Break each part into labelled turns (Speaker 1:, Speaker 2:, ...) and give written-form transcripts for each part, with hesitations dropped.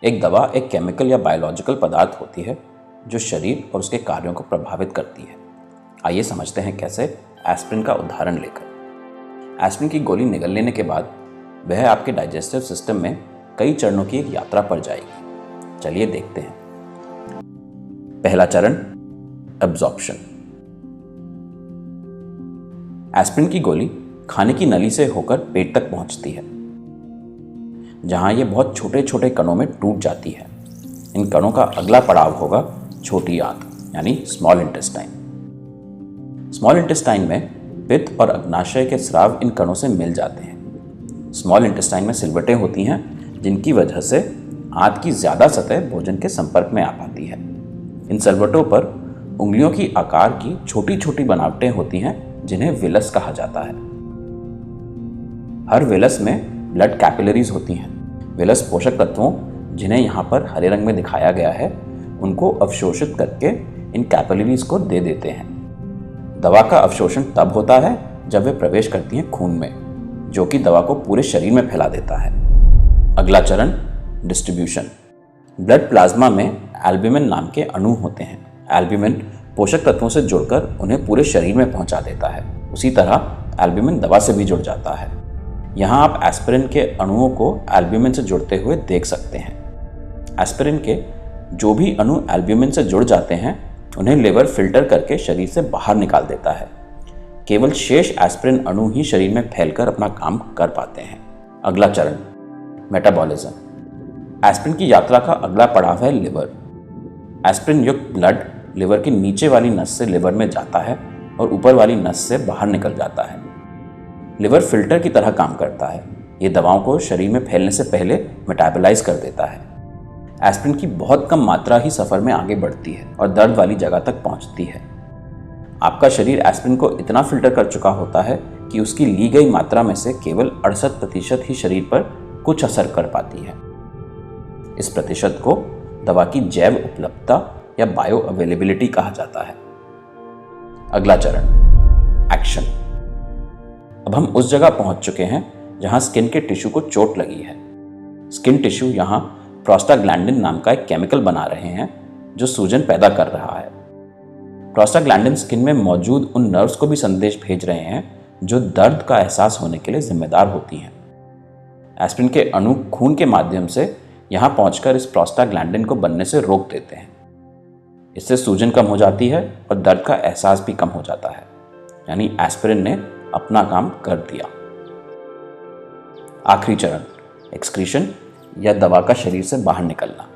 Speaker 1: एक दवा एक केमिकल या बायोलॉजिकल पदार्थ होती है जो शरीर और उसके कार्यों को प्रभावित करती है। आइए समझते हैं कैसे। एस्पिरिन का उदाहरण लेकर। एस्पिरिन की गोली निगल लेने के बाद वह आपके डाइजेस्टिव सिस्टम में कई चरणों की एक यात्रा पर जाएगी। चलिए देखते हैं। पहला चरण, एब्जॉर्प्शन। एस्पिरिन की गोली खाने की नली से होकर पेट तक पहुंचती है, जहां ये बहुत छोटे छोटे कणों में टूट जाती है। इन कणों का अगला पड़ाव होगा छोटी आंत यानी स्मॉल इंटेस्टाइन। स्मॉल इंटेस्टाइन में पित्त और अग्नाशय के स्राव इन कणों से मिल जाते हैं। स्मॉल इंटेस्टाइन में सिलवटें होती हैं, जिनकी वजह से आंत की ज्यादा सतह भोजन के संपर्क में आ पाती है। इन सिलवटों पर उंगलियों की आकार की छोटी छोटी बनावटें होती हैं, जिन्हें विलस कहा जाता है। हर विलस में ब्लड कैपिलरीज होती हैं। विलस पोषक तत्वों, जिन्हें यहाँ पर हरे रंग में दिखाया गया है, उनको अवशोषित करके इन कैपिलरीज को दे देते हैं। दवा का अवशोषण तब होता है जब वे प्रवेश करती हैं खून में, जो कि दवा को पूरे शरीर में फैला देता है। अगला चरण, डिस्ट्रीब्यूशन। ब्लड प्लाज्मा में एल्ब्यूमिन नाम के अणु होते हैं। एल्ब्यूमिन पोषक तत्वों से जुड़कर उन्हें पूरे शरीर में पहुंचा देता है। उसी तरह एल्ब्यूमिन दवा से भी जुड़ जाता है। यहाँ आप एस्पिरिन के अणुओं को एल्ब्यूमिन से जुड़ते हुए देख सकते हैं। एस्पिरिन के जो भी अणु एल्ब्यूमिन से जुड़ जाते हैं, उन्हें लिवर फिल्टर करके शरीर से बाहर निकाल देता है। केवल शेष एस्पिरिन अणु ही शरीर में फैलकर अपना काम कर पाते हैं। अगला चरण, मेटाबॉलिज्म। एस्पिरिन की यात्रा का अगला पड़ाव है लिवर। एस्पिरिन युक्त ब्लड लिवर की नीचे वाली नस से लिवर में जाता है और ऊपर वाली नस से बाहर निकल जाता है। लिवर फिल्टर की तरह काम करता है। ये दवाओं को शरीर में फैलने से पहले मेटाबोलाइज कर देता है। एस्पिरिन की बहुत कम मात्रा ही सफर में आगे बढ़ती है और दर्द वाली जगह तक पहुंचती है। आपका शरीर एस्पिरिन को इतना फिल्टर कर चुका होता है कि उसकी ली गई मात्रा में से केवल 68% ही शरीर पर कुछ असर कर पाती है। इस प्रतिशत को दवा की जैव उपलब्धता या बायो अवेलेबिलिटी कहा जाता है। अगला चरण, एक्शन। अब हम उस जगह पहुंच चुके हैं जहां स्किन के टिश्यू को चोट लगी है। स्किन टिश्यू यहां प्रोस्टाग्लैंडिन नाम का एक केमिकल बना रहे हैं, जो सूजन पैदा कर रहा है। प्रोस्टाग्लैंडिन स्किन में मौजूद उन नर्व्स को भी संदेश भेज रहे हैं जो दर्द का एहसास होने के लिए जिम्मेदार होती हैं। एस्पिरिन के अणु खून के माध्यम से यहां पहुंचकर इस प्रोस्टाग्लैंडिन को बनने से रोक देते हैं। इससे सूजन कम हो जाती है और दर्द का एहसास भी कम हो जाता है। यानी एस्पिरिन ने अपना काम कर दिया। आखिरी चरण, एक्सक्रीशन या दवा का शरीर से बाहर निकलना।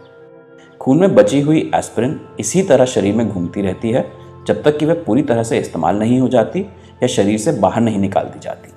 Speaker 1: खून में बची हुई एस्पिरिन इसी तरह शरीर में घूमती रहती है जब तक कि वह पूरी तरह से इस्तेमाल नहीं हो जाती या शरीर से बाहर नहीं निकाल दी जाती।